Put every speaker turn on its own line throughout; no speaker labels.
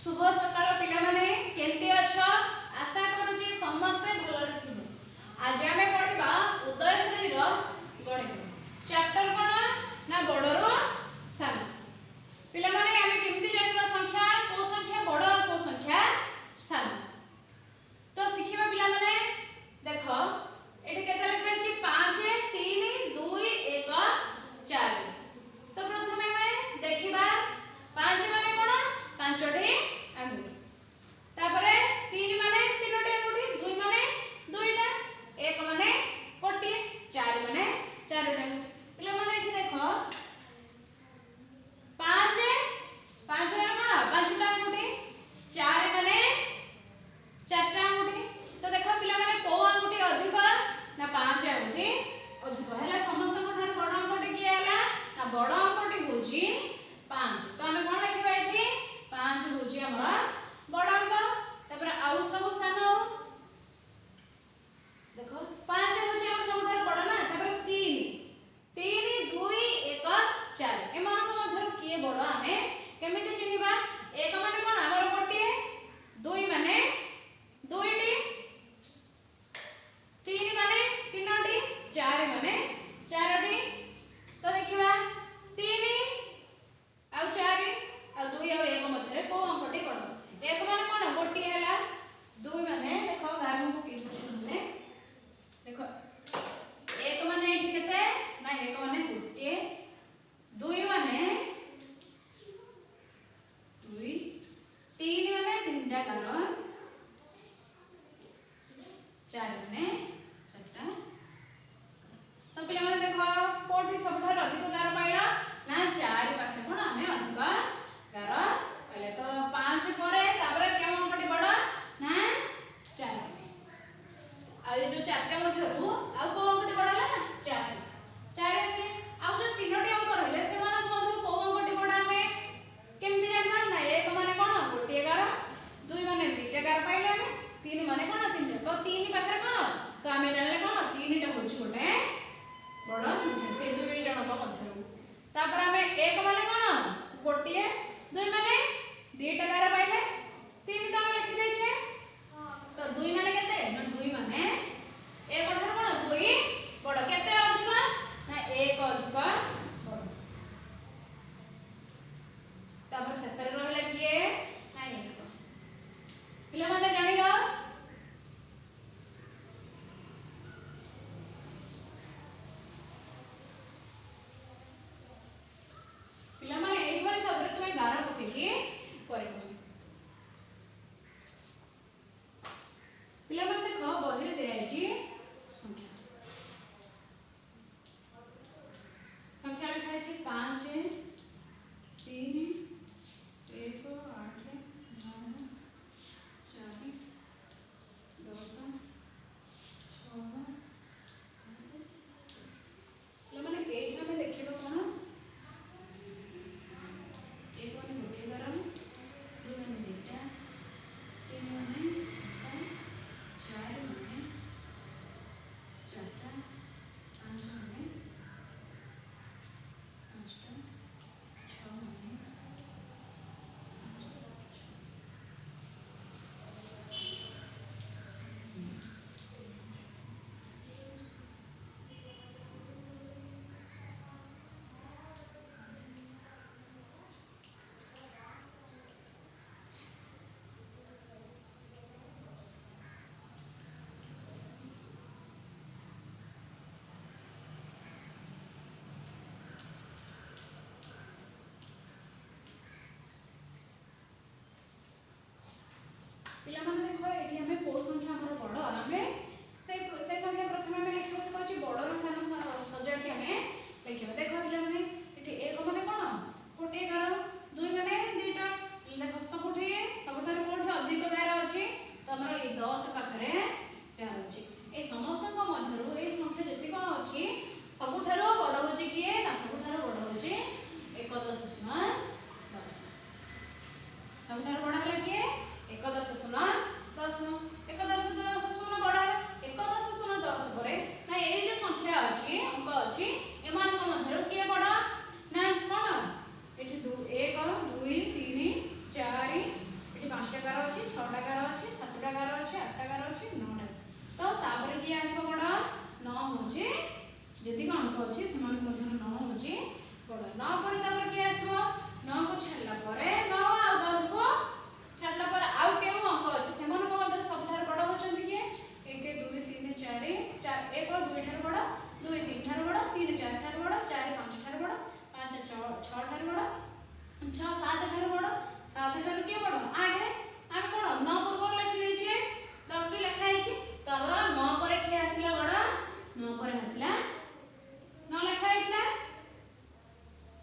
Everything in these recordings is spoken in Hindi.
शुभ सकाळ पिला माने केंती अछ आशा करूची समस्ते भलरे थिबो। आज आमे पढिबा उदय श्रेणी रो गणित चैप्टर कोन ना बडरो सान। पिला माने आमे केमती जानिबा संख्या को संख्या बड को संख्या सान। तो सिखिबा पिला माने देखो एठी केते लिखा अछि 5 3 2 1 4। तो प्रथमे हमें देखिबा 5 माने कोन 5टी अंगुठी तापरे 3 माने 3टी अंगुठी 2 माने 2टा 1 माने कोटी 4 माने 4टा अंगुठी। पिला माने एठी देखो 5 5 माने कोन 5टा अंगुठी 4 माने 4टा अंगुठी। तो देखो पिला माने को अंगुठी अधिक ना 5 अंगुठी अधिक हैला। समस्त ठार बड़ अंगुठी की हैला ना बड़ अंगुठी होची 5। तो हमें कोन लिखिबा एठी 5 होची हमरा बड़ अंक। तापर आउ सब सानो देखो 5 होची हमर सब ठार बड़ ना। तापर 3 3 2 1 4 एमान को मधर किए बड़ हमें केमिति चिनिबा। 1 माने कोन हमर गोटिए 2 माने 2टी 3 माने 3टी 4 माने 4टी। तो देखिबा 3 आ 4 आ 2 आ 1 मधरे को अंकटी बड़। 1 माने कोन गोटिए हैला 2 माने देखो गारम को की बुझले देखो 1 माने एठी केते ना 1 माने गोटिए 2 माने 2 3 माने 3टा गार 4 माने 4टा। तो पिला माने देखो कोठी सबठार अधिक गार पाइला ना 4 पाखे कोन हमें अधिक गार पाइले। तो 5 परे तापरे केम अंकटी बड़ ना 4। आ ये जो 4टा मध्यरु आ को अंकटी बड़ला ना 4 4 से आ जो 3टी अंक रहले से मान मध्यरु को अंकटी बड़ हमें केमति जानबा ना 1 माने कोन गोटिए गार 2 माने 2टा गार पाइले हमें 3 माने कोन 3टा। तो 3 पाखरे कोन तो हमें जानले कोन 3टा होची गोटे बड़ संख्या से 2 जण को मध्यरु। तापर हमें 1 माने कोन गोटिए 2 माने 2टा गार पाइले 3 तो हम लिखि दै छै। तो 2 माने केते ना 2 माने 1 ठार कोन 2 बड़ केते अधिक ना 1 अधिक बड़। तापर शेषर रहले किए ना 1। पिला माने जानि रो पिला माने एई भली भाबरे तुमे गार पकेकी करबो। पिला माने देखो बहिरे दे आइची संख्या संख्या लिखा अछि 5 3 1 8 9 4 10 6 7। पिला माने एठी हमें देखिबो कोन 1 माने गोटे गार 2 माने 2टा 3 माने 2टा 4 माने 4टा 5 माने 5टा 6 माने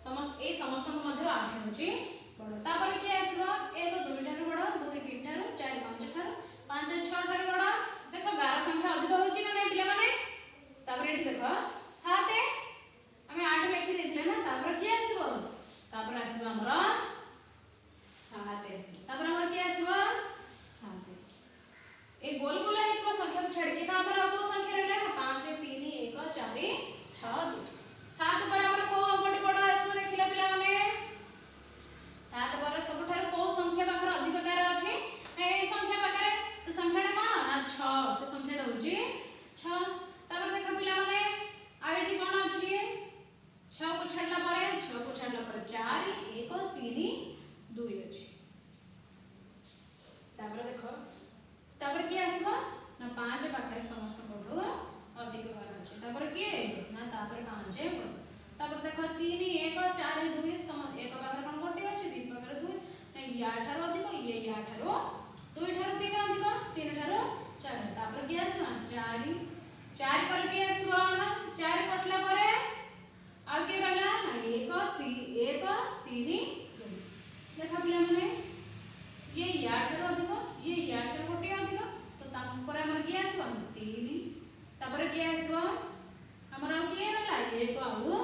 समस्त ए समस्त को मध्य 8 होची बड़ तापर के आसीबो 1 2 ठारो बड़ 2 3 ठारो 4 5 ठारो 5 6 ठारो बड़ देखो 12 संख्या अधिक होची ना पिला माने तापर एठी देखो 7 हमें 8 लिखि देथिले ना तापर के आसीबो तापर आसीबो हमरा 7 तापर हमर के आसीबो 7 ए गोल गोल हेतबो संख्या को छाड़ के तापर अब संख्या रहला ना 5 3 1 4 6 2 7 पर हमर को गोटे बड़ आसीबो देखिला पिला माने 7 पर सबठार को संख्या पाखर अधिक गार अछि ए संख्या पाखरे तो संख्याटा कोन ना 6 से संख्याटा होची 6 तापर देखो पिला माने आ एठी कोन अछि 6 को छाडला पर 4 1 3 2 अछि तापर देखो तापर के आसीबो ना 5 पाखरे समस्त कोठो अधिक गार अछि तापर के ना तापर 5 तापर देखो 3 1 4 2 एक पाखरे कोन गोटे अछि 2 पाखरे 2 ना या ठारो अधिक ये या ठारो 2 ठारो 3 अधिक 3 ठारो 4 तापर के आसीबो 4 4 पर के आसीबो ना 4 कटला परे आ के रहला ना 1 3 देखा पिला माने ये या ठारो अधिक ये या ठारो गोटे अधिक तो ताम पर हमर के आसीबो 3 तापर के आसीबो हमर के रहला 1 आउ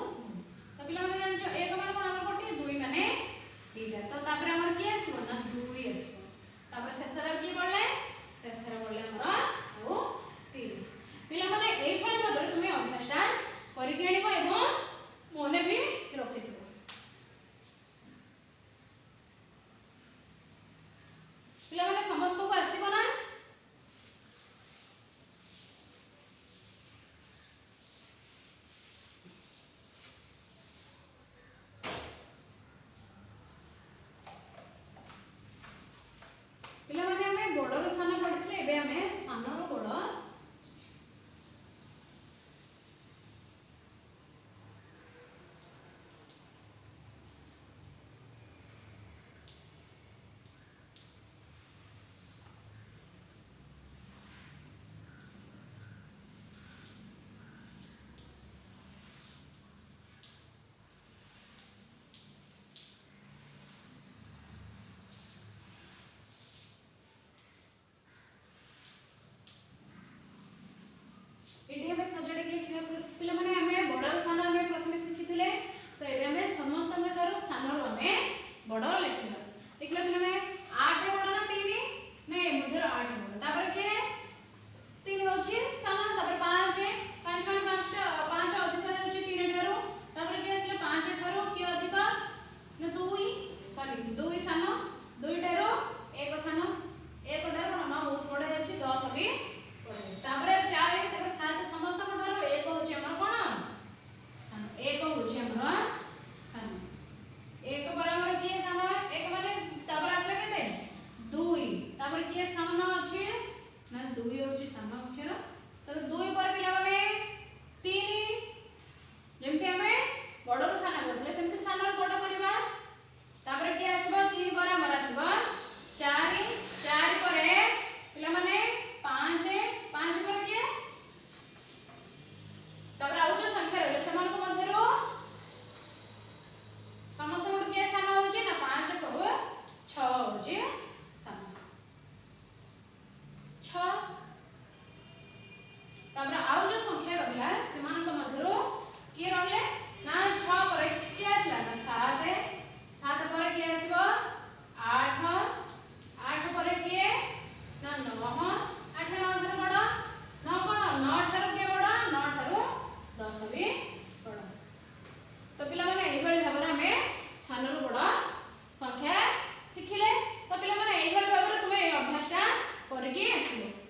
तो पिला माने जान 1 माने कोन हमर गोटे 2 माने 3 तो तापर हमर के आसीबो ना 2 आसीबो तापर शेषरा के बोलले शेषरा बोलले हमर आउ 3 पिला माने एई फळे भाबरे तुमे अभ्यासटा करिके आनिबो एवं मने भी रखिथिबो पिला माने समस्त को आसीबो ना पिला माने हमें बड़रो सान पढितले एबे हमें सानरो बड़ एठी हमें सजडे के जिवे पिला माने हमें बड़ सान हमें प्रथमे सिखिथिले तो एबे हमें समस्त ठारो सानरो हमें बड़ लिखिबा देखला पिला में 8 बड़ ना 3 ने मधुर 8 बड़ तापर के 3 होची सान तापर 5 5 माने 5 अधिक होची 3 ठारो तापर के असले 5 ठारो के अधिक ना 2 सान 2 ठारो 1 सान 1 ठारो ना बहुत बड़ होची 10 भी तापर 4 तापर 7 समस्त ठारो 1 होची हमर कोन सान 1 होची हमर सान 1 बराबर के सान 1 माने तापर आसले केते 2 तापर के सान अछि ना 2 होची सान अक्षर तो 2 पर पिला माने 3 जेमते हमें बडरो सान करथले सेमते सान बड करबा तापर के आसीबो 3 पर हमर आसीबो 4 पर पिला माने 5 पर के तापर आउ जो संख्या रहले समान को मध्यरो समस्त गुड के सान होची ना 5 पर 6 होची सान 6 तापर आउ जो संख्या रहला समान को मध्यरो के रहले ना 6 पर के आसला ना 7 पर के आसीबो 8 पर के ना 9 8 9 ठारो बड़ 9 कोन 9 ठारो के बड़ 9 ठारो 10 भी बड़ तो पिला माने एई भली भाबरे हमें सानरो बड़ संख्या सिखिले तो पिला माने एई भली भाबरे तुमे अभ्यासटा करके आसीबो।